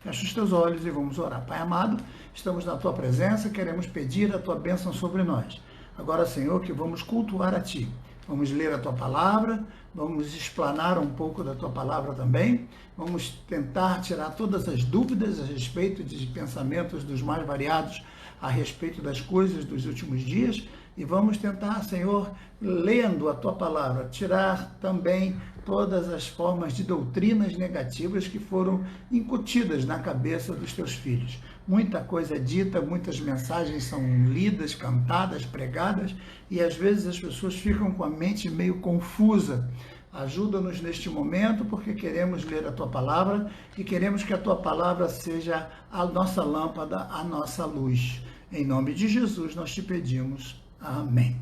Fecha os teus olhos e vamos orar. Pai amado, estamos na tua presença, queremos pedir a tua bênção sobre nós. Agora, Senhor, que vamos cultuar a ti. Vamos ler a tua palavra, vamos explanar um pouco da tua palavra também, vamos tentar tirar todas as dúvidas a respeito de pensamentos dos mais variados, a respeito das coisas dos últimos dias, e vamos tentar, Senhor, lendo a tua palavra, tirar também todas as formas de doutrinas negativas que foram incutidas na cabeça dos teus filhos. Muita coisa é dita, muitas mensagens são lidas, cantadas, pregadas, e às vezes as pessoas ficam com a mente meio confusa. Ajuda-nos neste momento, porque queremos ler a tua palavra e queremos que a tua palavra seja a nossa lâmpada, a nossa luz. Em nome de Jesus nós te pedimos. Amém.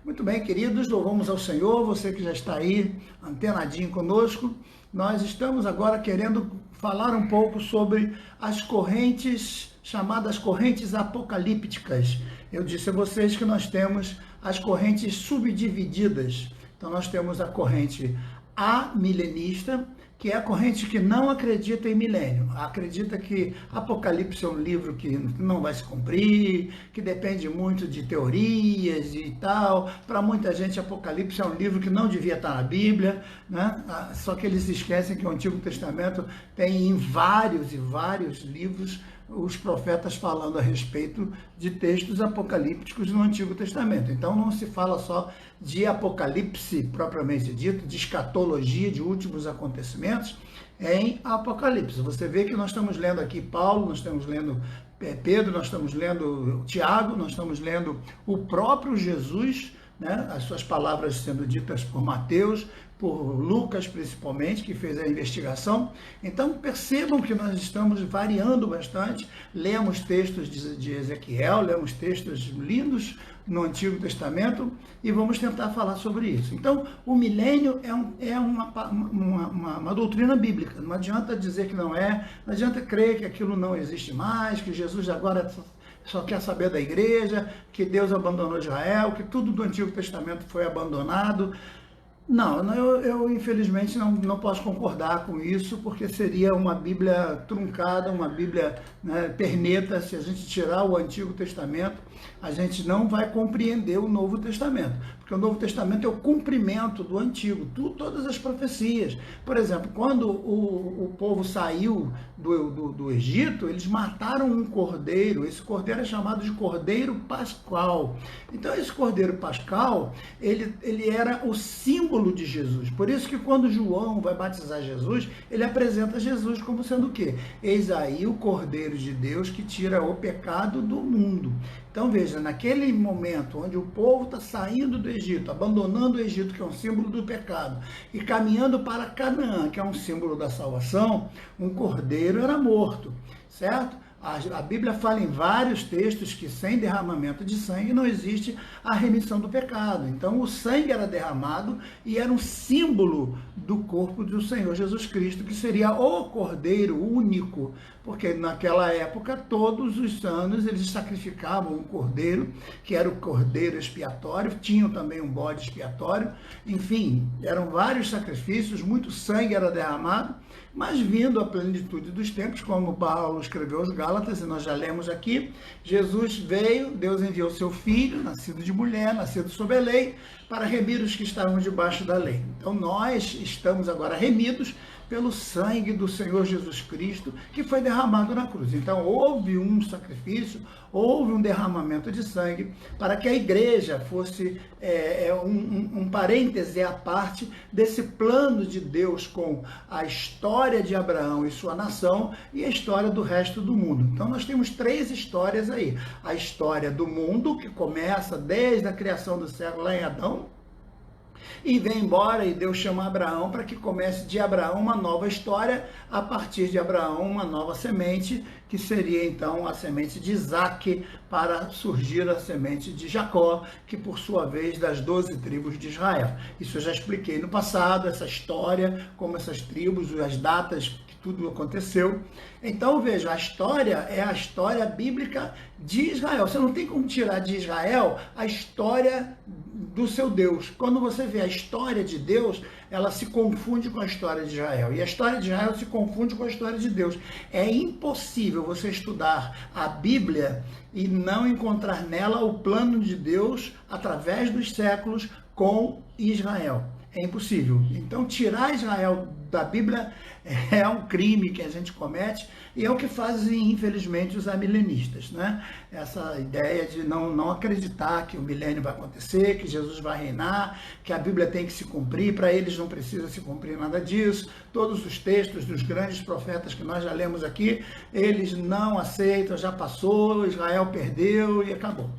Muito bem, queridos, louvamos ao Senhor, você que já está aí antenadinho conosco. Nós estamos agora querendo falar um pouco sobre as correntes, chamadas correntes apocalípticas. Eu disse a vocês que nós temos as correntes subdivididas. Então nós temos a corrente amilenista, que é a corrente que não acredita em milênio, acredita que Apocalipse é um livro que não vai se cumprir, que depende muito de teorias e tal. Para muita gente, Apocalipse é um livro que não devia estar na Bíblia, né? Só que eles esquecem que o Antigo Testamento tem em vários e vários livros os profetas falando a respeito de textos apocalípticos no Antigo Testamento. Então não se fala só de Apocalipse propriamente dito, de escatologia, de últimos acontecimentos em Apocalipse. Você vê que nós estamos lendo aqui Paulo, nós estamos lendo Pedro, nós estamos lendo Tiago, nós estamos lendo o próprio Jesus, né? As suas palavras sendo ditas por Mateus, por Lucas principalmente, que fez a investigação. Então percebam que nós estamos variando bastante, lemos textos de Ezequiel, lemos textos lindos no Antigo Testamento e vamos tentar falar sobre isso. Então o milênio é uma doutrina bíblica, não adianta dizer que não é, não adianta crer que aquilo não existe mais, que Jesus agora só quer saber da igreja, que Deus abandonou Israel, que tudo do Antigo Testamento foi abandonado. Não, eu infelizmente não posso concordar com isso, porque seria uma Bíblia truncada, uma Bíblia, né, perneta. Se a gente tirar o Antigo Testamento, a gente não vai compreender o Novo Testamento, porque o Novo Testamento é o cumprimento do Antigo, todas as profecias. Por exemplo, quando o povo saiu do Egito, eles mataram um cordeiro. Esse cordeiro é chamado de Cordeiro Pascal. Então esse Cordeiro Pascal, ele era o símbolo de Jesus. Por isso que quando João vai batizar Jesus, ele apresenta Jesus como sendo o quê? Eis aí o Cordeiro de Deus que tira o pecado do mundo. Então veja, naquele momento onde o povo está saindo do Egito, abandonando o Egito, que é um símbolo do pecado, e caminhando para Canaã, que é um símbolo da salvação, um cordeiro era morto, certo? A Bíblia fala em vários textos que sem derramamento de sangue não existe a remissão do pecado. Então o sangue era derramado e era um símbolo do corpo do Senhor Jesus Cristo, que seria o Cordeiro único, porque naquela época, todos os anos, eles sacrificavam um cordeiro, que era o cordeiro expiatório, tinham também um bode expiatório, enfim, eram vários sacrifícios, muito sangue era derramado, mas vindo à plenitude dos tempos, como Paulo escreveu aos Gálatas, e nós já lemos aqui, Jesus veio, Deus enviou seu Filho, nascido de mulher, nascido sob a lei, para remir os que estavam debaixo da lei. Então nós estamos agora remidos pelo sangue do Senhor Jesus Cristo, que foi derramado na cruz. Então houve um sacrifício, houve um derramamento de sangue, para que a igreja fosse um parêntese à parte desse plano de Deus com a história de Abraão e sua nação e a história do resto do mundo. Então nós temos três histórias aí. A história do mundo, que começa desde a criação do céu lá em Adão, e vem embora, e Deus chama Abraão para que comece de Abraão uma nova história, a partir de Abraão uma nova semente, que seria então a semente de Isaac, para surgir a semente de Jacó, que por sua vez das 12 tribos de Israel. Isso eu já expliquei no passado, essa história, como essas tribos, as datas que tudo aconteceu. Então, veja, a história é a história bíblica de Israel. Você não tem como tirar de Israel a história do seu Deus. Quando você vê a história de Deus, ela se confunde com a história de Israel. E a história de Israel se confunde com a história de Deus. É impossível você estudar a Bíblia e não encontrar nela o plano de Deus através dos séculos com Israel. É impossível. Então, tirar Israel da Bíblia é um crime que a gente comete e é o que fazem, infelizmente, os amilenistas, né? Essa ideia de não acreditar que o milênio vai acontecer, que Jesus vai reinar, que a Bíblia tem que se cumprir, para eles não precisa se cumprir nada disso. Todos os textos dos grandes profetas que nós já lemos aqui, eles não aceitam, já passou, Israel perdeu e acabou.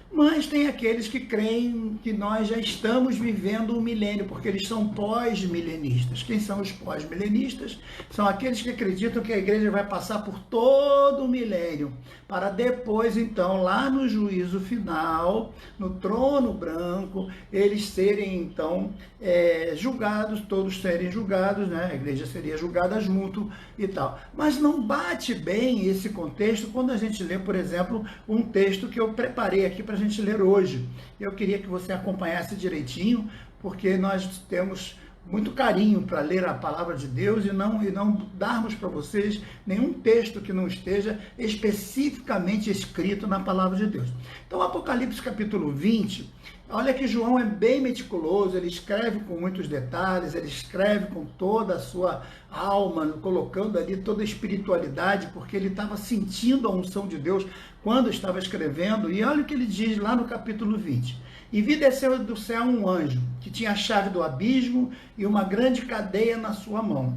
Mas tem aqueles que creem que nós já estamos vivendo o milênio, porque eles são pós-milenistas. Quem são os pós-milenistas? São aqueles que acreditam que a igreja vai passar por todo o milênio, para depois, então, lá no juízo final, no trono branco, eles serem, então, julgados, todos serem julgados, né? A igreja seria julgada junto e tal. Mas não bate bem esse contexto quando a gente lê, por exemplo, um texto que eu preparei aqui para a gente ler hoje. Eu queria que você acompanhasse direitinho, porque nós temos muito carinho para ler a palavra de Deus e não darmos para vocês nenhum texto que não esteja especificamente escrito na palavra de Deus. Então, Apocalipse capítulo 20, olha que João é bem meticuloso, ele escreve com muitos detalhes, ele escreve com toda a sua alma, colocando ali toda a espiritualidade, porque ele estava sentindo a unção de Deus quando estava escrevendo. E olha o que ele diz lá no capítulo 20. E vi descer do céu um anjo, que tinha a chave do abismo e uma grande cadeia na sua mão.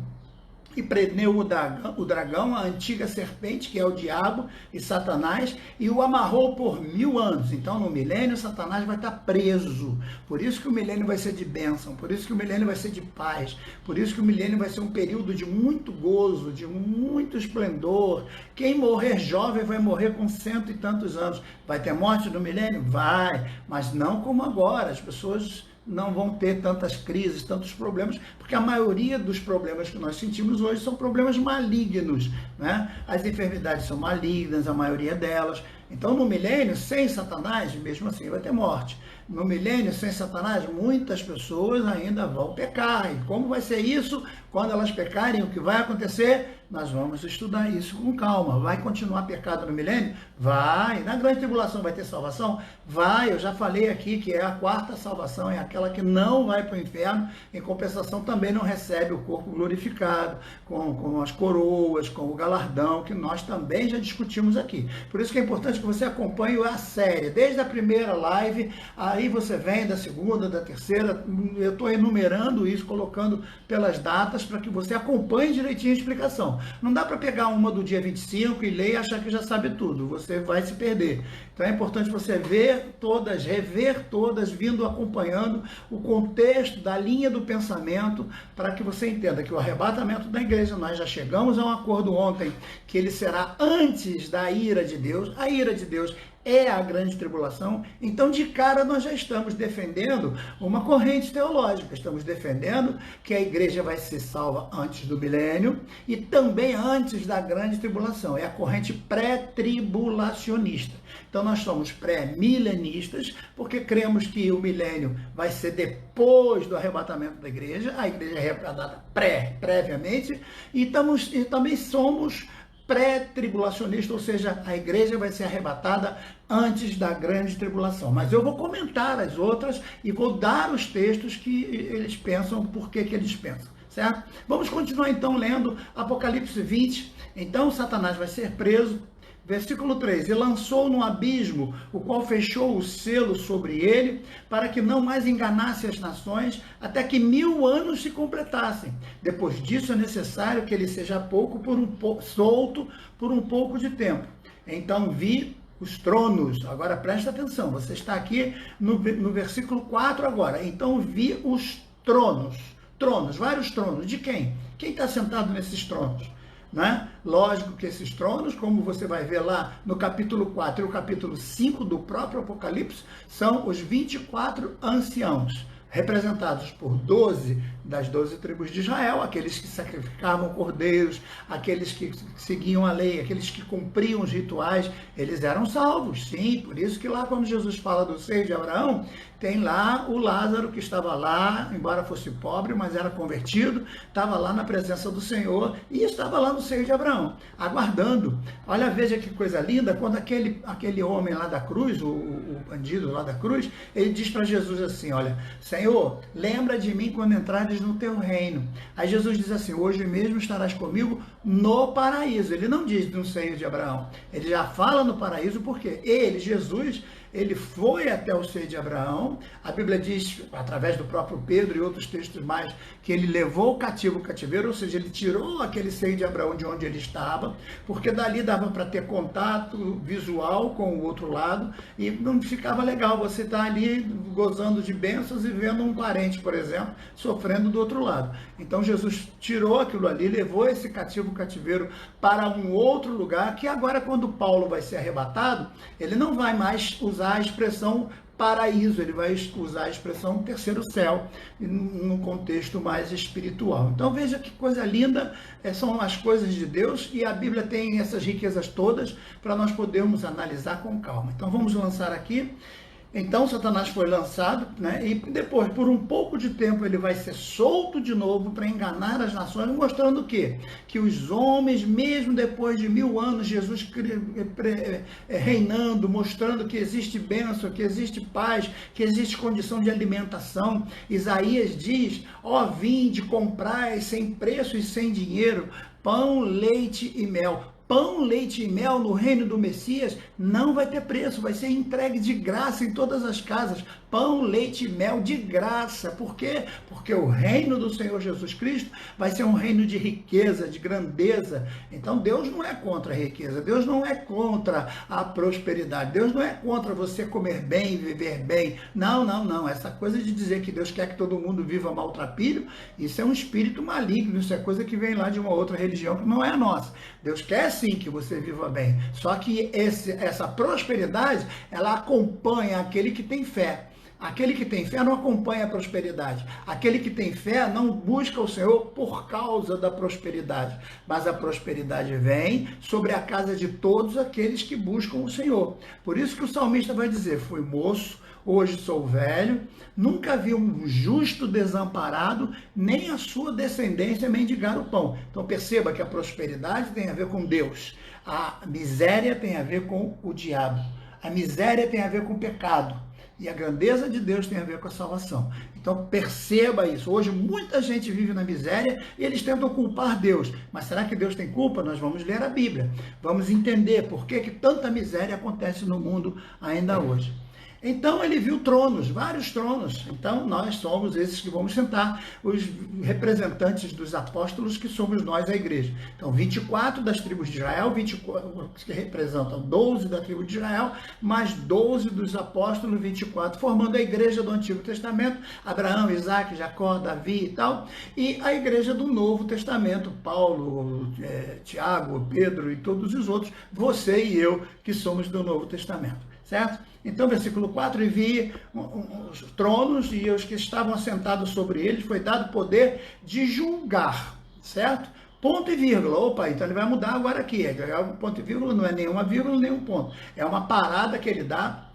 E prendeu o dragão, a antiga serpente, que é o diabo e Satanás, e o amarrou por 1000 anos. Então, no milênio, Satanás vai estar preso. Por isso que o milênio vai ser de bênção, por isso que o milênio vai ser de paz, por isso que o milênio vai ser um período de muito gozo, de muito esplendor. Quem morrer jovem vai morrer com 100 e tantos anos. Vai ter morte no milênio? Vai, mas não como agora. As pessoas não vão ter tantas crises, tantos problemas, porque a maioria dos problemas que nós sentimos hoje são problemas malignos, né? As enfermidades são malignas, a maioria delas. Então, no milênio, sem Satanás, mesmo assim vai ter morte. No milênio, sem Satanás, muitas pessoas ainda vão pecar. E como vai ser isso? Quando elas pecarem, o que vai acontecer? Nós vamos estudar isso com calma. Vai continuar pecado no milênio? Vai. Na grande tribulação vai ter salvação? Vai. Eu já falei aqui que é a quarta salvação, é aquela que não vai para o inferno. Em compensação, também não recebe o corpo glorificado, com as coroas, com o galardão, que nós também já discutimos aqui. Por isso que é importante que você acompanhe a série, desde a primeira live, aí você vem da segunda, da terceira. Eu estou enumerando isso, colocando pelas datas, para que você acompanhe direitinho a explicação. Não dá para pegar uma do dia 25 e ler e achar que já sabe tudo. Você vai se perder. Então é importante você ver todas, rever todas, vindo acompanhando o contexto da linha do pensamento, para que você entenda que o arrebatamento da igreja, nós já chegamos a um acordo ontem, que ele será antes da ira de Deus. A ira de Deus é a grande tribulação. Então, de cara, nós já estamos defendendo uma corrente teológica. Estamos defendendo que a igreja vai ser salva antes do milênio e também antes da grande tribulação. É a corrente pré-tribulacionista. Então, nós somos pré-milenistas, porque cremos que o milênio vai ser depois do arrebatamento da igreja. A igreja é arrebatada previamente. E também somos pré-tribulacionista, ou seja, a igreja vai ser arrebatada antes da grande tribulação. Mas eu vou comentar as outras e vou dar os textos que eles pensam, por que eles pensam, certo? Vamos continuar então lendo Apocalipse 20. Então, Satanás vai ser preso. Versículo 3, e lançou no abismo, o qual fechou o selo sobre ele, para que não mais enganasse as nações, até que 1000 anos se completassem. Depois disso é necessário que ele seja solto por um pouco de tempo. Então vi os tronos. Agora presta atenção, você está aqui no versículo 4 agora. Então vi os tronos, vários tronos. De quem? Quem está sentado nesses tronos? Né? Lógico que esses tronos, como você vai ver lá no capítulo 4 e o capítulo 5 do próprio Apocalipse, são os 24 anciãos. representados por 12 das 12 tribos de Israel, aqueles que sacrificavam cordeiros, aqueles que seguiam a lei, aqueles que cumpriam os rituais, eles eram salvos, sim. Por isso que lá quando Jesus fala do seio de Abraão, tem lá o Lázaro que estava lá, embora fosse pobre, mas era convertido, estava lá na presença do Senhor e estava lá no seio de Abraão, aguardando. Olha, veja que coisa linda, quando aquele homem lá da cruz, o bandido lá da cruz, ele diz para Jesus assim, olha, Senhor, lembra de mim quando entrares no teu reino. Aí Jesus diz assim, hoje mesmo estarás comigo no paraíso. Ele não diz no seio de Abraão, ele já fala no paraíso, porque ele, Jesus, ele foi até o seio de Abraão. A Bíblia diz, através do próprio Pedro e outros textos mais, que ele levou o cativo ao cativeiro, ou seja, ele tirou aquele seio de Abraão de onde ele estava, porque dali dava para ter contato visual com o outro lado, e não ficava legal você estar ali gozando de bênçãos e vendo um parente, por exemplo, sofrendo do outro lado. Então Jesus tirou aquilo ali, levou esse cativo cativeiro para um outro lugar, que agora quando Paulo vai ser arrebatado, ele não vai mais usar a expressão paraíso, ele vai usar a expressão terceiro céu, num contexto mais espiritual. Então veja que coisa linda, são as coisas de Deus, e a Bíblia tem essas riquezas todas para nós podermos analisar com calma. Então vamos lançar aqui. Então Satanás foi lançado, né? E depois, por um pouco de tempo, ele vai ser solto de novo para enganar as nações, mostrando o quê? Que os homens, mesmo depois de 1000 anos, Jesus reinando, mostrando que existe bênção, que existe paz, que existe condição de alimentação. Isaías diz, ó, vinde, comprai sem preço e sem dinheiro, pão, leite e mel. Pão, leite e mel no reino do Messias não vai ter preço, vai ser entregue de graça em todas as casas. Pão, leite e mel de graça. Por quê? Porque o reino do Senhor Jesus Cristo vai ser um reino de riqueza, de grandeza. Então Deus não é contra a riqueza, Deus não é contra a prosperidade, Deus não é contra você comer bem, viver bem. Não, não, não. Essa coisa de dizer que Deus quer que todo mundo viva maltrapilho, isso é um espírito maligno, isso é coisa que vem lá de uma outra religião que não é a nossa. Deus quer sim que você viva bem, só que essa prosperidade, ela acompanha aquele que tem fé. Aquele que tem fé não acompanha a prosperidade. Aquele que tem fé não busca o Senhor por causa da prosperidade. Mas a prosperidade vem sobre a casa de todos aqueles que buscam o Senhor. Por isso que o salmista vai dizer, fui moço, hoje sou velho, nunca vi um justo desamparado, nem a sua descendência mendigar o pão. Então perceba que a prosperidade tem a ver com Deus. A miséria tem a ver com o diabo. A miséria tem a ver com o pecado. E a grandeza de Deus tem a ver com a salvação. Então perceba isso. Hoje muita gente vive na miséria e eles tentam culpar Deus. Mas será que Deus tem culpa? Nós vamos ler a Bíblia. Vamos entender por que tanta miséria acontece no mundo ainda hoje. Então ele viu tronos, vários tronos. Então nós somos esses que vamos sentar, os representantes dos apóstolos, que somos nós, a igreja. Então 24 das tribos de Israel, 24 que representam 12 da tribo de Israel, mais 12 dos apóstolos, 24, formando a igreja do Antigo Testamento, Abraão, Isaac, Jacó, Davi e tal, e a igreja do Novo Testamento, Paulo, Tiago, Pedro e todos os outros, você e eu que somos do Novo Testamento. Certo? Então, versículo 4, e vi os tronos e os que estavam assentados sobre eles, foi dado poder de julgar, certo? Ponto e vírgula. Opa, então ele vai mudar agora aqui. Ponto e vírgula não é nenhuma vírgula, nem um ponto. É uma parada que ele dá,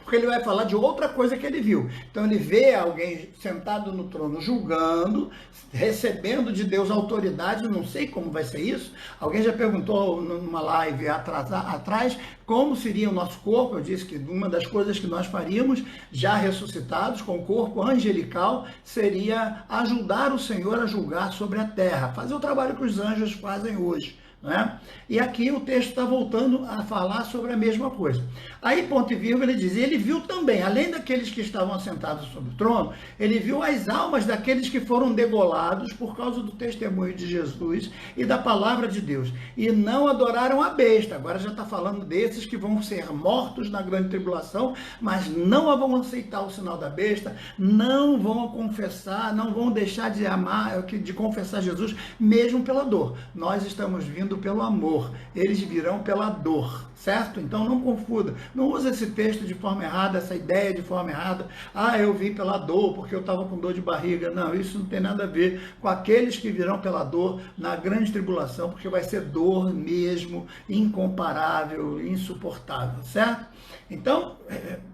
porque ele vai falar de outra coisa que ele viu. Então ele vê alguém sentado no trono julgando, recebendo de Deus autoridade, não sei como vai ser isso. Alguém já perguntou numa live atrás como seria o nosso corpo. Eu disse que uma das coisas que nós faríamos, já ressuscitados, com o corpo angelical, seria ajudar o Senhor a julgar sobre a terra, fazer o trabalho que os anjos fazem hoje. Né? E aqui o texto está voltando a falar sobre a mesma coisa. Aí, ponto e vírgula, ele diz, ele viu também, além daqueles que estavam assentados sobre o trono, ele viu as almas daqueles que foram degolados por causa do testemunho de Jesus e da palavra de Deus, e não adoraram a besta. Agora já está falando desses que vão ser mortos na grande tribulação, mas não vão aceitar o sinal da besta, não vão confessar, não vão deixar de amar, de confessar Jesus, mesmo pela dor. Nós estamos vindo vindo pelo amor, eles virão pela dor, certo? Então não confunda, não use esse texto de forma errada, essa ideia de forma errada. Ah, eu vim pela dor porque eu estava com dor de barriga. Não, isso não tem nada a ver com aqueles que virão pela dor na grande tribulação, porque vai ser dor mesmo, incomparável, insuportável, certo? Então,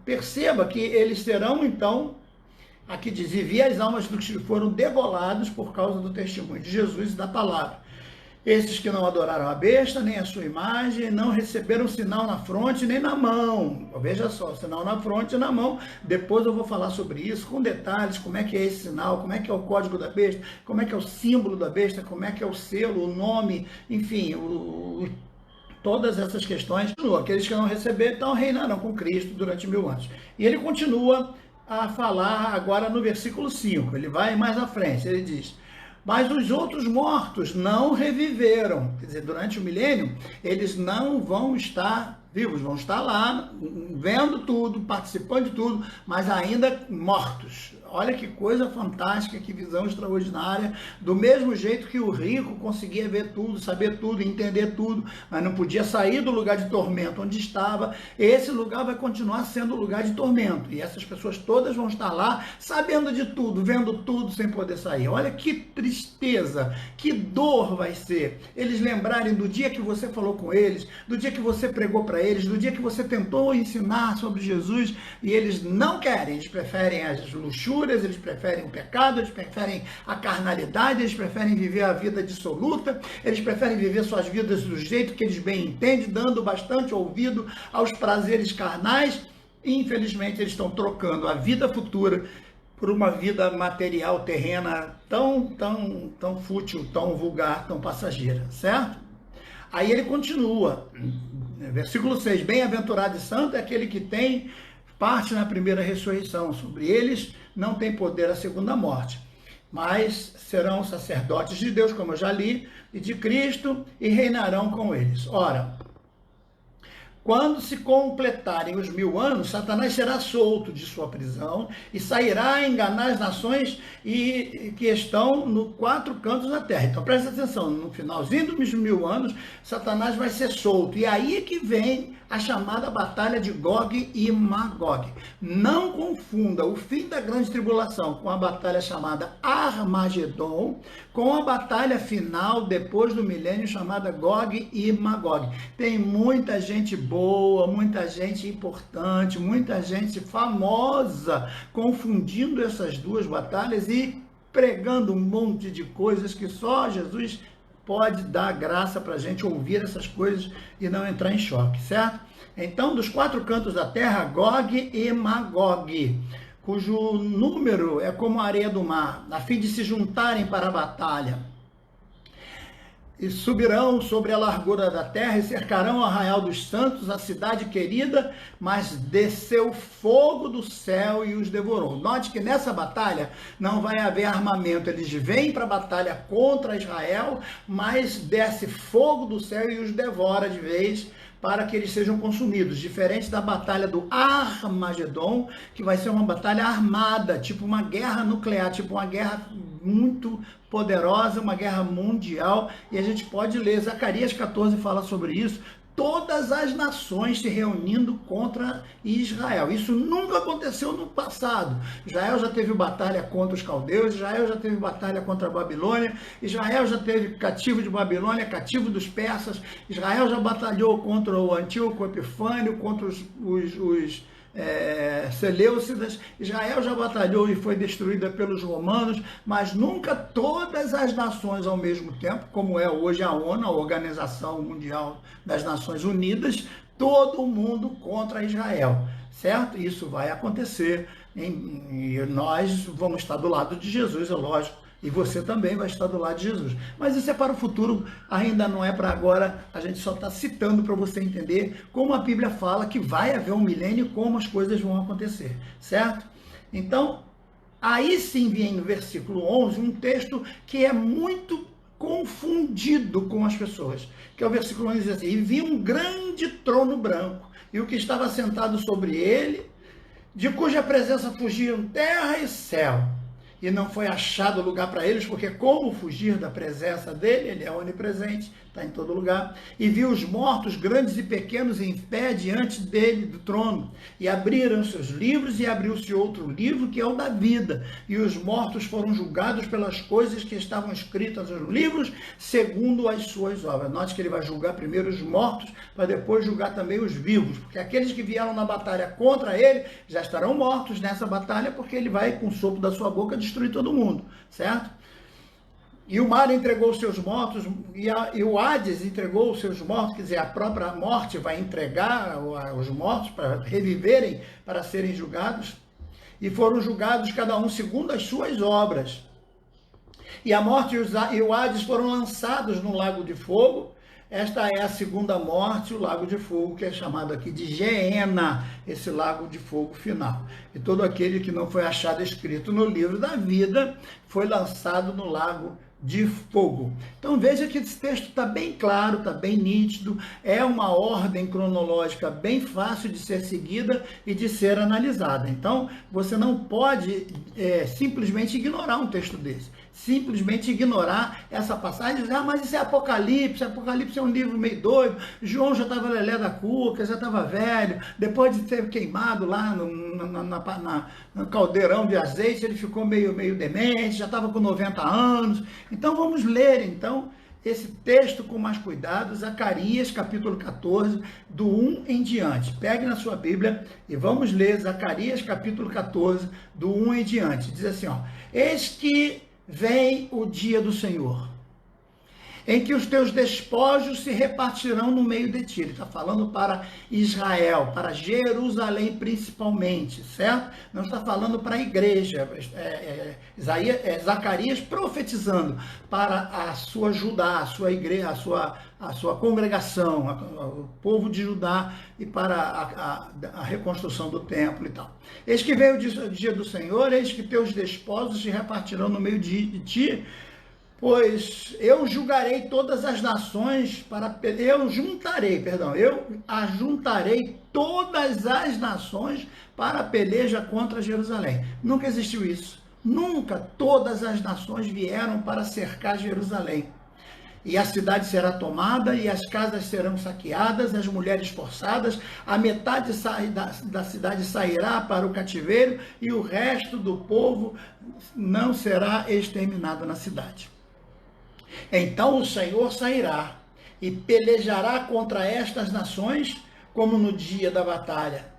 perceba que eles serão, então, aqui diz, e vi as almas dos que foram degolados por causa do testemunho de Jesus e da palavra. Esses que não adoraram a besta, nem a sua imagem, não receberam sinal na fronte, nem na mão. Veja só, sinal na fronte e na mão. Depois eu vou falar sobre isso, com detalhes, como é que é esse sinal, como é que é o código da besta, como é que é o símbolo da besta, como é que é o selo, o nome, enfim, todas essas questões. Aqueles que não receberam, então reinarão com Cristo durante 1000 anos. E ele continua a falar agora no versículo 5, ele vai mais à frente, ele diz: mas os outros mortos não reviveram. Quer dizer, durante o milênio, eles não vão estar vivos, vão estar lá, vendo tudo, participando de tudo, mas ainda mortos. Olha que coisa fantástica, que visão extraordinária. Do mesmo jeito que o rico conseguia ver tudo, saber tudo, entender tudo, mas não podia sair do lugar de tormento onde estava, esse lugar vai continuar sendo lugar de tormento. E essas pessoas todas vão estar lá, sabendo de tudo, vendo tudo, sem poder sair. Olha que tristeza, que dor vai ser eles lembrarem do dia que você falou com eles, do dia que você pregou para eles, do dia que você tentou ensinar sobre Jesus, e eles não querem, eles preferem as luxúrias, eles preferem o pecado, eles preferem a carnalidade, eles preferem viver a vida dissoluta, eles preferem viver suas vidas do jeito que eles bem entendem, dando bastante ouvido aos prazeres carnais. E, infelizmente, eles estão trocando a vida futura por uma vida material, terrena, tão fútil, tão vulgar, tão passageira, certo? Aí ele continua, versículo 6, bem-aventurado e santo é aquele que tem parte na primeira ressurreição, sobre eles não tem poder a segunda morte, mas serão sacerdotes de Deus, como eu já li, e de Cristo, e reinarão com eles. Ora, quando se completarem os 1000 anos, Satanás será solto de sua prisão e sairá a enganar as nações que estão nos 4 cantos da terra. Então presta atenção, no finalzinho dos 1000 anos, Satanás vai ser solto. E aí que vem a chamada batalha de Gog e Magog. Não confunda o fim da grande tribulação com a batalha chamada Armagedon, com a batalha final depois do milênio chamada Gog e Magog. Tem muita gente boa, muita gente importante, muita gente famosa confundindo essas duas batalhas e pregando um monte de coisas que só Jesus pode dar graça para a gente ouvir essas coisas e não entrar em choque, certo? Então, dos 4 cantos da terra, Gog e Magog, cujo número é como a areia do mar, a fim de se juntarem para a batalha. E subirão sobre a largura da terra e cercarão o arraial dos santos, a cidade querida, mas desceu fogo do céu e os devorou. Note que nessa batalha não vai haver armamento, eles vêm para a batalha contra Israel, mas desce fogo do céu e os devora de vez, para que eles sejam consumidos, diferente da batalha do Armagedon, que vai ser uma batalha armada, tipo uma guerra nuclear, tipo uma guerra muito poderosa, uma guerra mundial, e a gente pode ler, Zacarias 14 fala sobre isso, todas as nações se reunindo contra Israel. Isso nunca aconteceu no passado. Israel já teve batalha contra os caldeus, Israel já teve batalha contra a Babilônia, Israel já teve cativo de Babilônia, cativo dos persas, Israel já batalhou contra o Antíoco Epifânio, contra os Seleucidas, Israel já batalhou e foi destruída pelos romanos, mas nunca todas as nações ao mesmo tempo, como é hoje a ONU, a Organização Mundial das Nações Unidas, todo mundo contra Israel, certo? Isso vai acontecer e nós vamos estar do lado de Jesus, é lógico. E você também vai estar do lado de Jesus. Mas isso é para o futuro, ainda não é para agora. A gente só está citando para você entender como a Bíblia fala que vai haver um milênio e como as coisas vão acontecer, certo? Então, aí sim vem no versículo 11 um texto que é muito confundido com as pessoas, que é o versículo 11 diz assim, e vi um grande trono branco, e o que estava sentado sobre ele, de cuja presença fugiam terra e céu, e não foi achado lugar para eles, porque como fugir da presença dele? Ele é onipresente, está em todo lugar. E viu os mortos, grandes e pequenos, em pé diante dele, do trono. E abriram seus livros, e abriu-se outro livro, que é o da vida. E os mortos foram julgados pelas coisas que estavam escritas nos livros, segundo as suas obras. Note que ele vai julgar primeiro os mortos, para depois julgar também os vivos. Porque aqueles que vieram na batalha contra ele, já estarão mortos nessa batalha, porque ele vai, com o sopro da sua boca, destruir todo mundo, certo? E o mar entregou os seus mortos, e o Hades entregou os seus mortos, quer dizer, a própria morte vai entregar os mortos para reviverem, para serem julgados, e foram julgados cada um segundo as suas obras. E a morte e o Hades foram lançados no lago de fogo. Esta é a segunda morte, o lago de fogo, que é chamado aqui de Geena, esse lago de fogo final. E todo aquele que não foi achado escrito no livro da vida foi lançado no lago de fogo. Então veja que esse texto está bem claro, está bem nítido, é uma ordem cronológica bem fácil de ser seguida e de ser analisada. Então você não pode simplesmente ignorar um texto desse. Simplesmente ignorar essa passagem e dizer, mas isso é Apocalipse é um livro meio doido, João já estava lelé da cuca, já estava velho, depois de ter queimado lá no caldeirão de azeite, ele ficou meio demente, já estava com 90 anos. Então vamos ler esse texto com mais cuidado, Zacarias capítulo 14, do 1 em diante. Pegue na sua Bíblia e vamos ler Zacarias capítulo 14, do 1 em diante. Diz assim, eis que vem o dia do Senhor, em que os teus despojos se repartirão no meio de ti. Ele está falando para Israel, para Jerusalém principalmente, certo? Não está falando para a igreja. Zacarias profetizando para a sua Judá, a sua igreja, a sua congregação, o povo de Judá, e para a reconstrução do templo e tal. Eis que veio o dia do Senhor, eis que teus despojos se repartirão no meio de ti, pois eu julgarei todas as nações eu ajuntarei todas as nações para a peleja contra Jerusalém. Nunca existiu isso. Nunca todas as nações vieram para cercar Jerusalém. E a cidade será tomada, e as casas serão saqueadas, as mulheres forçadas, a metade da cidade sairá para o cativeiro, e o resto do povo não será exterminado na cidade. Então o Senhor sairá e pelejará contra estas nações, como no dia da batalha.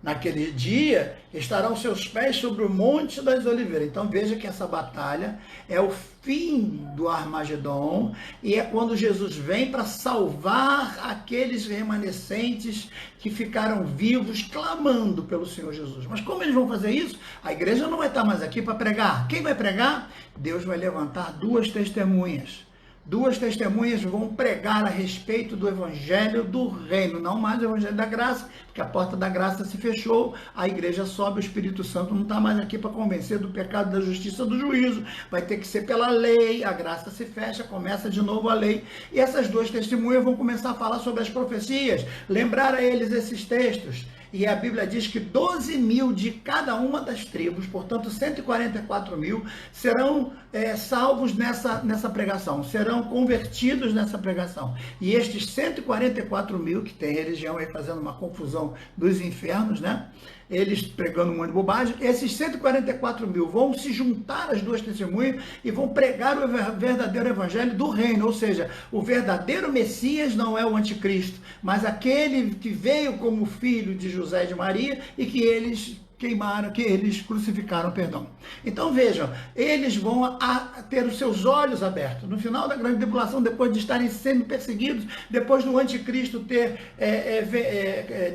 Naquele dia estarão seus pés sobre o monte das oliveiras. Então veja que essa batalha é o fim do Armagedon, e é quando Jesus vem para salvar aqueles remanescentes que ficaram vivos clamando pelo Senhor Jesus. Mas como eles vão fazer isso? A igreja não vai estar mais aqui para pregar. Quem vai pregar? Deus vai levantar duas testemunhas. Duas testemunhas vão pregar a respeito do evangelho do reino, não mais o evangelho da graça, porque a porta da graça se fechou, a igreja sobe, o Espírito Santo não está mais aqui para convencer do pecado, da justiça, do juízo, vai ter que ser pela lei, a graça se fecha, começa de novo a lei, e essas duas testemunhas vão começar a falar sobre as profecias, lembrar a eles esses textos. E a Bíblia diz que 12 mil de cada uma das tribos, portanto 144 mil, serão salvos nessa pregação, serão convertidos nessa pregação. E estes 144 mil, que tem religião aí fazendo uma confusão dos infernos, né? Eles pregando um monte de bobagem, esses 144 mil vão se juntar às duas testemunhas e vão pregar o verdadeiro evangelho do reino, ou seja, o verdadeiro Messias não é o anticristo, mas aquele que veio como filho de José e de Maria e que eles crucificaram, perdão. Então vejam, eles vão ter os seus olhos abertos. No final da grande tribulação, depois de estarem sendo perseguidos, depois do anticristo ter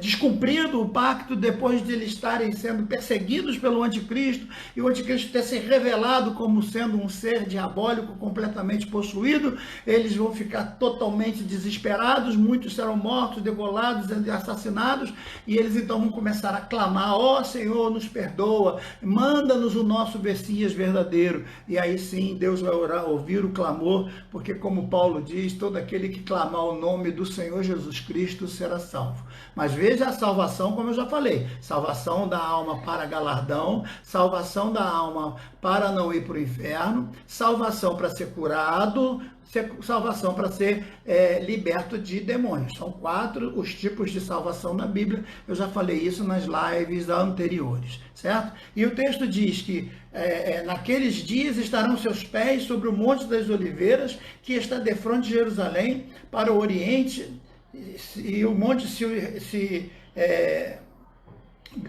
descumprido o pacto, depois de eles estarem sendo perseguidos pelo anticristo, e o anticristo ter se revelado como sendo um ser diabólico completamente possuído, eles vão ficar totalmente desesperados, muitos serão mortos, degolados, assassinados, e eles então vão começar a clamar, ó Senhor, Senhor, nos perdoa, manda-nos o nosso Messias verdadeiro. E aí sim, Deus vai ouvir o clamor, porque como Paulo diz, todo aquele que clamar o nome do Senhor Jesus Cristo será salvo. Mas veja a salvação, como eu já falei, salvação da alma para galardão, salvação da alma para não ir para o inferno, salvação para ser curado, salvação para ser liberto de demônios. São 4 os tipos de salvação na Bíblia, eu já falei isso nas lives anteriores, certo? E o texto diz que naqueles dias estarão seus pés sobre o Monte das Oliveiras, que está defronte de Jerusalém, para o Oriente, e o monte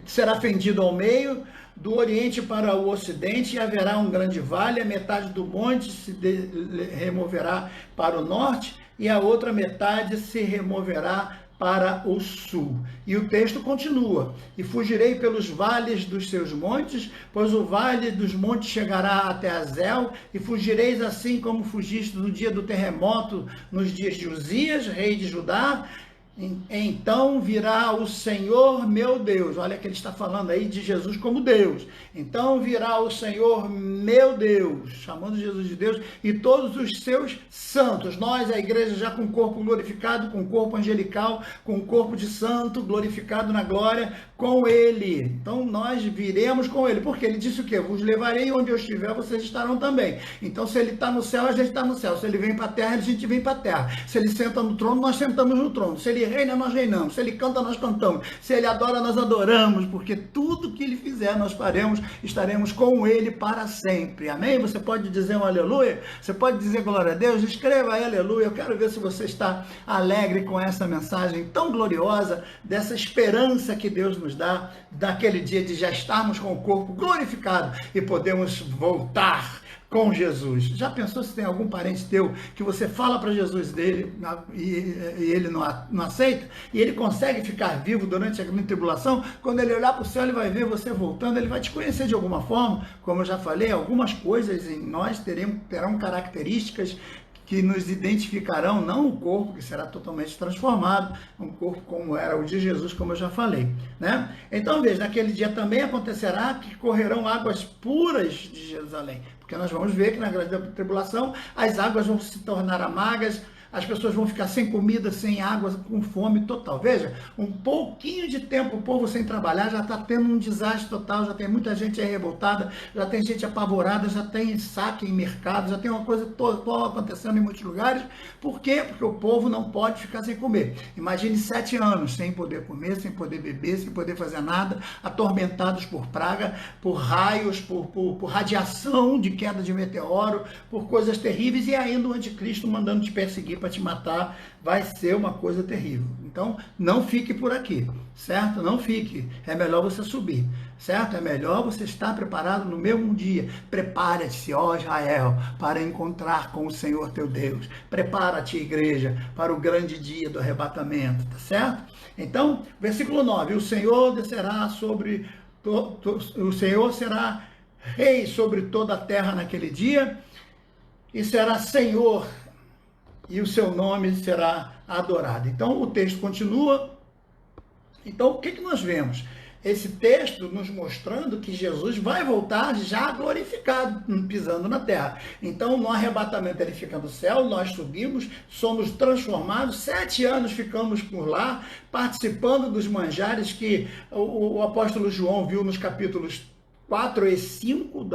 será fendido ao meio, do Oriente para o Ocidente, e haverá um grande vale, a metade do monte se removerá para o norte, e a outra metade se removerá para o sul. E o texto continua: e fugirei pelos vales dos seus montes, pois o vale dos montes chegará até Azel, e fugireis assim como fugiste no dia do terremoto, nos dias de Uzias, rei de Judá. Então virá o Senhor meu Deus. Olha que ele está falando aí de Jesus como Deus. Então virá o Senhor meu Deus, chamando Jesus de Deus, e todos os seus santos. Nós, a igreja, já com o corpo glorificado, com o corpo angelical, com o corpo de santo, glorificado na glória, com ele. Então nós viremos com ele, porque ele disse o quê? Vos levarei onde eu estiver, vocês estarão também. Então se ele está no céu, a gente está no céu. Se ele vem para a terra, a gente vem para a terra. Se ele senta no trono, nós sentamos no trono. Se ele reina, nós reinamos. Se ele canta, nós cantamos. Se ele adora, nós adoramos, porque tudo que ele fizer, nós faremos, estaremos com ele para sempre. Amém? Você pode dizer um aleluia? Você pode dizer glória a Deus? Escreva aí aleluia. Eu quero ver se você está alegre com essa mensagem tão gloriosa, dessa esperança que Deus nos dá, daquele dia de já estarmos com o corpo glorificado e podemos voltar com Jesus. Já pensou se tem algum parente teu que você fala para Jesus dele e ele não aceita? E ele consegue ficar vivo durante a grande tribulação? Quando ele olhar para o céu, ele vai ver você voltando, ele vai te conhecer de alguma forma. Como eu já falei, algumas coisas em nós terão características que nos identificarão, não o corpo que será totalmente transformado, um corpo como era o de Jesus, como eu já falei, né? Então veja, naquele dia também acontecerá que correrão águas puras de Jerusalém, porque nós vamos ver que na grande tribulação as águas vão se tornar amargas, as pessoas vão ficar sem comida, sem água, com fome total. Veja, um pouquinho de tempo, o povo sem trabalhar, já está tendo um desastre total, já tem muita gente aí revoltada, já tem gente apavorada, já tem saque em mercado, já tem uma coisa toda acontecendo em muitos lugares. Por quê? Porque o povo não pode ficar sem comer. Imagine 7 anos sem poder comer, sem poder beber, sem poder fazer nada, atormentados por praga, por raios, por radiação de queda de meteoro, por coisas terríveis, e ainda o anticristo mandando te perseguir para te matar. Vai ser uma coisa terrível. Então, não fique por aqui, certo? Não fique. É melhor você subir, certo? É melhor você estar preparado no mesmo dia. Prepare-se, ó Israel, para encontrar com o Senhor teu Deus. Prepara-te, igreja, para o grande dia do arrebatamento, tá certo? Então, versículo 9. O Senhor descerá sobre... O Senhor será rei sobre toda a terra naquele dia, e será Senhor, e o seu nome será adorado. Então o texto continua. Então o que nós vemos? Esse texto nos mostrando que Jesus vai voltar já glorificado, pisando na terra. Então no arrebatamento ele fica no céu, nós subimos, somos transformados, 7 anos ficamos por lá, participando dos manjares que o apóstolo João viu nos capítulos 4 e 5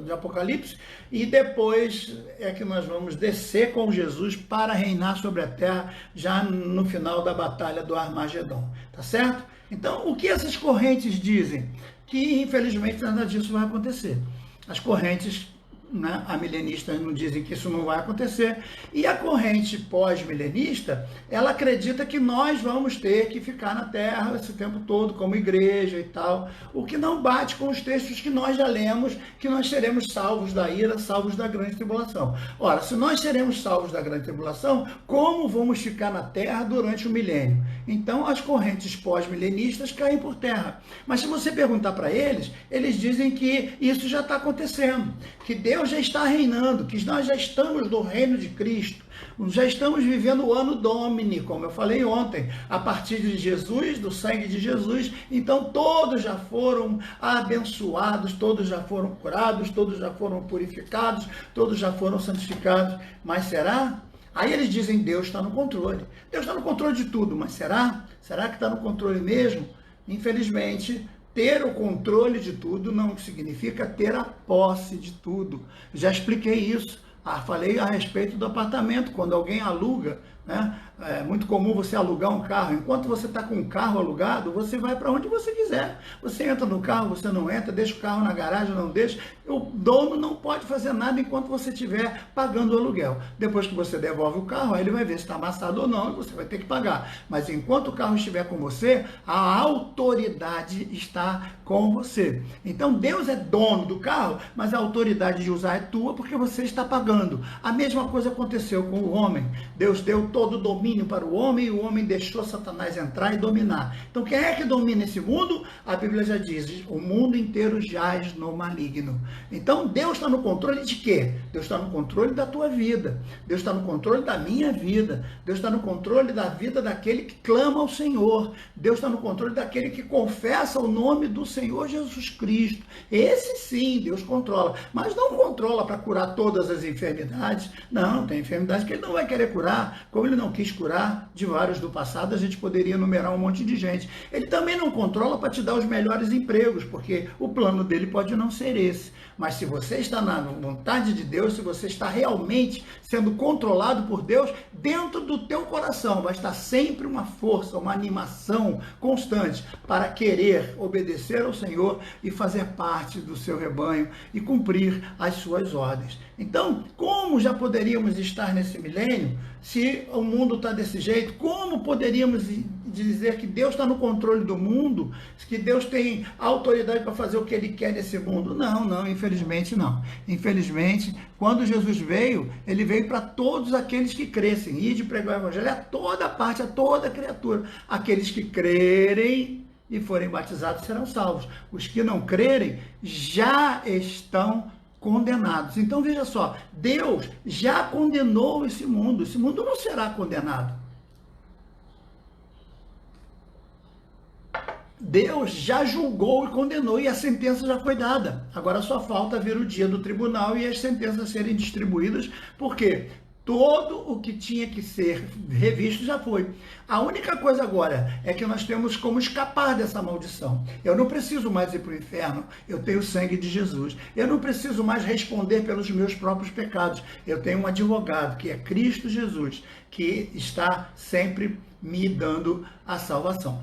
de Apocalipse, e depois é que nós vamos descer com Jesus para reinar sobre a terra, já no final da batalha do Armagedon, tá certo? Então, o que essas correntes dizem? Que, infelizmente, nada disso vai acontecer. As correntes, né, a milenista não dizem que isso não vai acontecer, e a corrente pós-milenista, ela acredita que nós vamos ter que ficar na terra esse tempo todo como igreja e tal, o que não bate com os textos que nós já lemos, que nós seremos salvos da ira, salvos da grande tribulação. Ora, se nós seremos salvos da grande tribulação, como vamos ficar na terra durante o milênio? Então as correntes pós-milenistas caem por terra. Mas se você perguntar para eles, eles dizem que isso já está acontecendo, que Deus Deus já está reinando, que nós já estamos no reino de Cristo, já estamos vivendo o ano Domini, como eu falei ontem, a partir de Jesus, do sangue de Jesus. Então todos já foram abençoados, todos já foram curados, todos já foram purificados, todos já foram santificados. Mas será? Aí eles dizem, Deus está no controle. Deus está no controle de tudo, mas será? Será que está no controle mesmo? Infelizmente, ter o controle de tudo não significa ter a posse de tudo. Já expliquei isso. Falei a respeito do apartamento. Quando alguém aluga, né? É muito comum você alugar um carro. Enquanto você está com um carro alugado, você vai para onde você quiser. Você entra no carro, você não entra, deixa o carro na garagem, não deixa. O dono não pode fazer nada enquanto você estiver pagando o aluguel. Depois que você devolve o carro, aí ele vai ver se está amassado ou não e você vai ter que pagar. Mas enquanto o carro estiver com você, a autoridade está com você. Então Deus é dono do carro, mas a autoridade de usar é tua porque você está pagando. A mesma coisa aconteceu com o homem. Deus deu todo o domínio para o homem e o homem deixou Satanás entrar e dominar. Então quem é que domina esse mundo? A Bíblia já diz, o mundo inteiro jaz no maligno. Então Deus está no controle de quê? Deus está no controle da tua vida. Deus está no controle da minha vida. Deus está no controle da vida daquele que clama ao Senhor. Deus está no controle daquele que confessa o nome do Senhor Jesus Cristo. Esse sim, Deus controla. Mas não controla para curar todas as enfermidades. Não, tem enfermidades que ele não vai querer curar, como ele não quis curar de vários do passado, a gente poderia enumerar um monte de gente. Ele também não controla para te dar os melhores empregos, porque o plano dele pode não ser esse. Mas se você está na vontade de Deus, se você está realmente sendo controlado por Deus, dentro do teu coração vai estar sempre uma força, uma animação constante para querer obedecer ao Senhor e fazer parte do seu rebanho e cumprir as suas ordens. Então, como já poderíamos estar nesse milênio, se o mundo está desse jeito? Como poderíamos dizer que Deus está no controle do mundo, que Deus tem autoridade para fazer o que Ele quer nesse mundo? Não, infelizmente não. Infelizmente, quando Jesus veio, Ele veio para todos aqueles que crescem, e de pregar o Evangelho a toda parte, a toda criatura. Aqueles que crerem e forem batizados serão salvos. Os que não crerem já estão condenados. Então veja só, Deus já condenou esse mundo não será condenado. Deus já julgou e condenou e a sentença já foi dada. Agora só falta vir o dia do tribunal e as sentenças serem distribuídas, porque todo o que tinha que ser revisto já foi. A única coisa agora é que nós temos como escapar dessa maldição. Eu não preciso mais ir para o inferno, eu tenho o sangue de Jesus. Eu não preciso mais responder pelos meus próprios pecados. Eu tenho um advogado, que é Cristo Jesus, que está sempre me dando a salvação.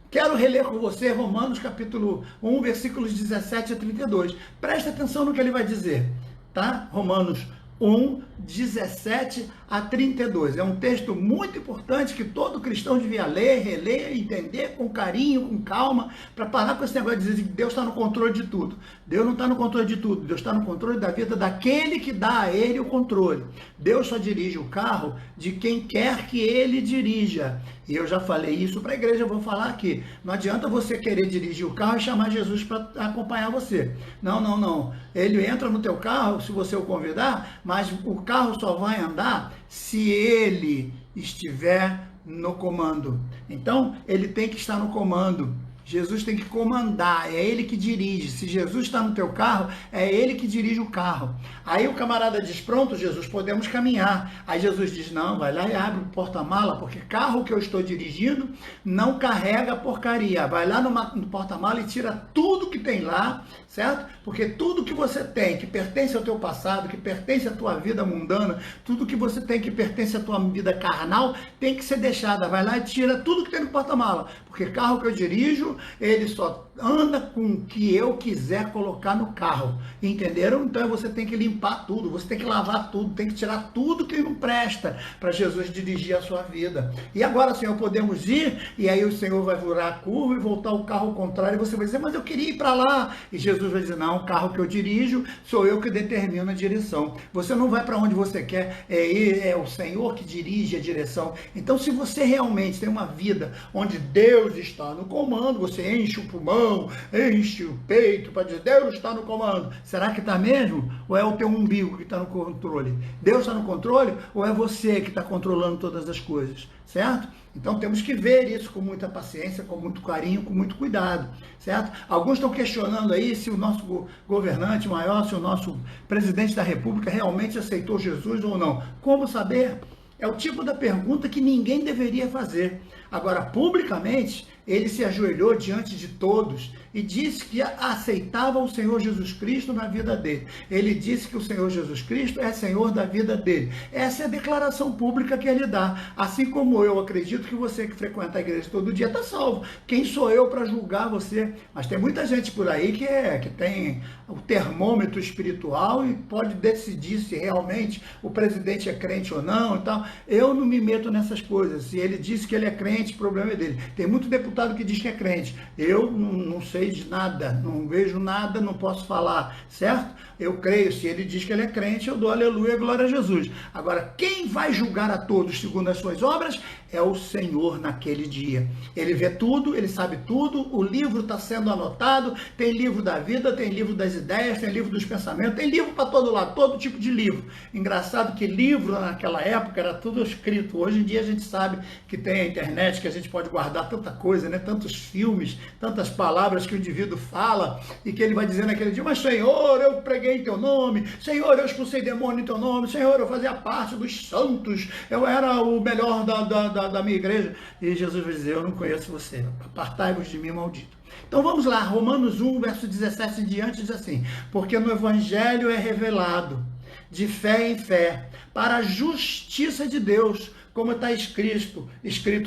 Quero reler com você Romanos capítulo 1, versículos 17 a 32. Presta atenção no que ele vai dizer, tá? Romanos 1, 17 a 32. É um texto muito importante que todo cristão devia ler, reler, entender com carinho, com calma, para parar com esse negócio de dizer que Deus está no controle de tudo. Deus não está no controle de tudo. Deus está no controle da vida daquele que dá a ele o controle. Deus só dirige o carro de quem quer que ele dirija. E eu já falei isso para a igreja, eu vou falar aqui. Não adianta você querer dirigir o carro e chamar Jesus para acompanhar você. Não. Ele entra no teu carro, se você o convidar, mas o carro só vai andar se ele estiver no comando. Então, ele tem que estar no comando. Jesus tem que comandar, é ele que dirige. Se Jesus está no teu carro, é ele que dirige o carro. Aí o camarada diz, pronto, Jesus, podemos caminhar. Aí Jesus diz, não, vai lá e abre o porta-mala, porque carro que eu estou dirigindo não carrega porcaria. Vai lá no porta-mala e tira tudo que tem lá, certo? Porque tudo que você tem, que pertence ao teu passado, que pertence à tua vida mundana, tudo que você tem que pertence à tua vida carnal, tem que ser deixada. Vai lá e tira tudo que tem no porta-mala. Porque carro que eu dirijo, ele só anda com o que eu quiser colocar no carro, entenderam? Então você tem que limpar tudo, você tem que lavar tudo, tem que tirar tudo que não presta para Jesus dirigir a sua vida. E agora, Senhor, podemos ir, e aí o Senhor vai virar a curva e voltar o carro ao contrário, e você vai dizer, mas eu queria ir para lá, e Jesus vai dizer, não, o carro que eu dirijo, sou eu que determino a direção, você não vai para onde você quer, é o Senhor que dirige a direção. Então, se você realmente tem uma vida onde Deus Deus está no comando, você enche o pulmão, enche o peito para dizer, Deus está no comando. Será que está mesmo? Ou é o teu umbigo que está no controle? Deus está no controle ou é você que está controlando todas as coisas, certo? Então temos que ver isso com muita paciência, com muito carinho, com muito cuidado, certo? Alguns estão questionando aí se o nosso governante maior, se o nosso presidente da República realmente aceitou Jesus ou não. Como saber? É o tipo da pergunta que ninguém deveria fazer. Agora, publicamente, ele se ajoelhou diante de todos e disse que aceitava o Senhor Jesus Cristo na vida dele. Ele disse que o Senhor Jesus Cristo é Senhor da vida dele. Essa é a declaração pública que ele dá. Assim como eu acredito que você que frequenta a igreja todo dia está salvo. Quem sou eu para julgar você? Mas tem muita gente por aí que tem o termômetro espiritual e pode decidir se realmente o presidente é crente ou não e tal. Eu não me meto nessas coisas. Se ele disse que ele é crente, o problema é dele. Tem muito deputado que diz que é crente. Eu não sei de nada, não vejo nada, não posso falar, certo? Eu creio, se ele diz que ele é crente, eu dou aleluia, glória a Jesus. Agora, quem vai julgar a todos segundo as suas obras é o Senhor naquele dia. Ele vê tudo, ele sabe tudo, o livro está sendo anotado, tem livro da vida, tem livro das ideias, tem livro dos pensamentos, tem livro para todo lado, todo tipo de livro. Engraçado que livro naquela época era tudo escrito. Hoje em dia a gente sabe que tem a internet, que a gente pode guardar tanta coisa, né? Tantos filmes, tantas palavras que o indivíduo fala e que ele vai dizer naquele dia, mas Senhor, eu preguei em teu nome, Senhor, eu expulsei demônio em teu nome, Senhor, eu fazia parte dos santos, eu era o melhor da minha igreja. E Jesus vai dizer, eu não conheço você, apartai-vos de mim, maldito. Então vamos lá, Romanos 1, verso 17 em diante, diz assim, porque no Evangelho é revelado, de fé em fé, para a justiça de Deus, como está escrito,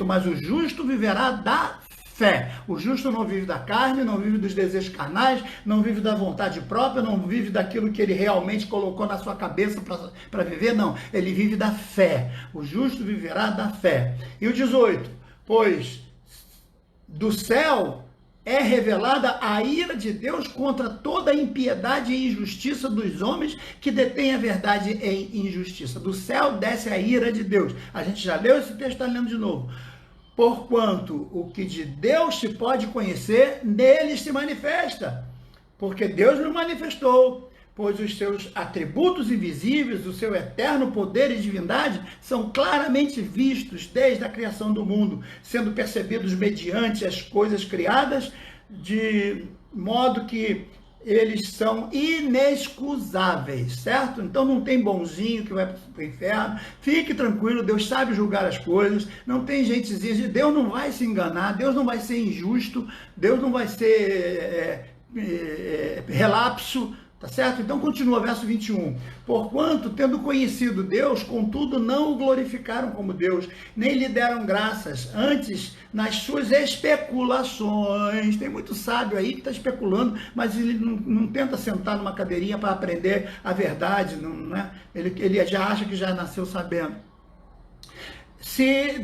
mas o justo viverá da fé. O justo não vive da carne, não vive dos desejos carnais, não vive da vontade própria, não vive daquilo que ele realmente colocou na sua cabeça para viver, não. Ele vive da fé. O justo viverá da fé. E o 18, pois do céu é revelada a ira de Deus contra toda a impiedade e injustiça dos homens que detêm a verdade em injustiça. Do céu desce a ira de Deus. A gente já leu esse texto, está lendo de novo. Porquanto o que de Deus se pode conhecer, nele se manifesta. Porque Deus nos manifestou, pois os seus atributos invisíveis, o seu eterno poder e divindade, são claramente vistos desde a criação do mundo, sendo percebidos mediante as coisas criadas, de modo que eles são inexcusáveis, certo? Então não tem bonzinho que vai para o inferno, fique tranquilo, Deus sabe julgar as coisas, não tem gentezinha, Deus não vai se enganar, Deus não vai ser injusto, Deus não vai ser relapso, tá certo? Então continua, verso 21. Porquanto, tendo conhecido Deus, contudo não o glorificaram como Deus, nem lhe deram graças, antes nas suas especulações. Tem muito sábio aí que está especulando, mas ele não tenta sentar numa cadeirinha para aprender a verdade, não é? Ele já acha que já nasceu sabendo. Se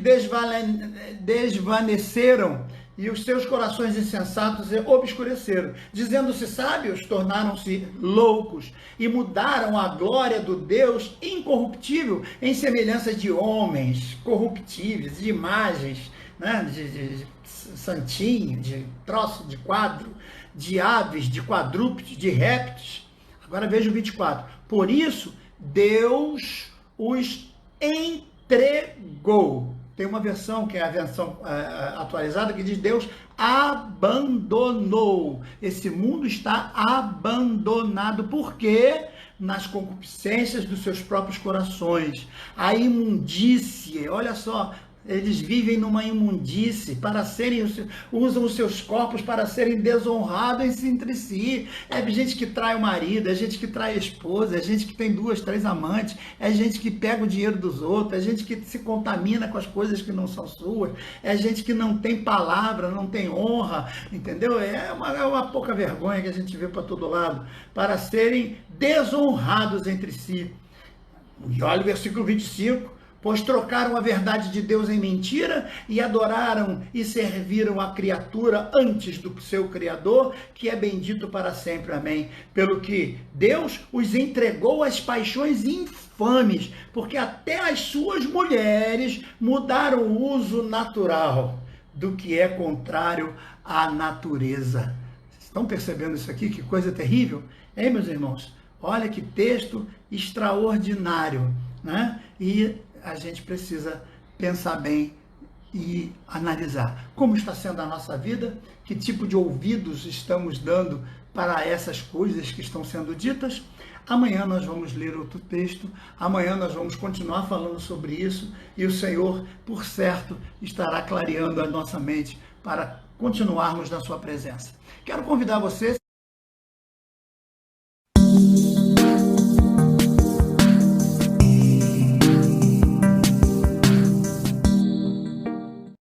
desvaneceram e os seus corações insensatos obscureceram. Dizendo-se sábios, tornaram-se loucos e mudaram a glória do Deus incorruptível em semelhança de homens corruptíveis, de imagens, né? de santinho, de troço, de quadro, de aves, de quadrúpedes, de répteis. Agora veja o 24. Por isso, Deus os entregou. Tem uma versão, que é a versão atualizada, que diz Deus abandonou. Esse mundo está abandonado. Por quê? Nas concupiscências dos seus próprios corações. A imundície, olha só, eles vivem numa imundície, usam os seus corpos para serem desonrados entre si. É gente que trai o marido, é gente que trai a esposa, é gente que tem 2, 3 amantes, é gente que pega o dinheiro dos outros, é gente que se contamina com as coisas que não são suas, é gente que não tem palavra, não tem honra, entendeu? É uma pouca vergonha que a gente vê para todo lado, para serem desonrados entre si. E olha o versículo 25. Pois trocaram a verdade de Deus em mentira e adoraram e serviram a criatura antes do seu Criador, que é bendito para sempre. Amém. Pelo que Deus os entregou às paixões infames, porque até as suas mulheres mudaram o uso natural. do que é contrário à natureza. Estão percebendo isso aqui? Que coisa terrível? Hein, meus irmãos? Olha que texto extraordinário, né? E a gente precisa pensar bem e analisar como está sendo a nossa vida, que tipo de ouvidos estamos dando para essas coisas que estão sendo ditas. Amanhã nós vamos ler outro texto, amanhã nós vamos continuar falando sobre isso e o Senhor, por certo, estará clareando a nossa mente para continuarmos na sua presença. Quero convidar você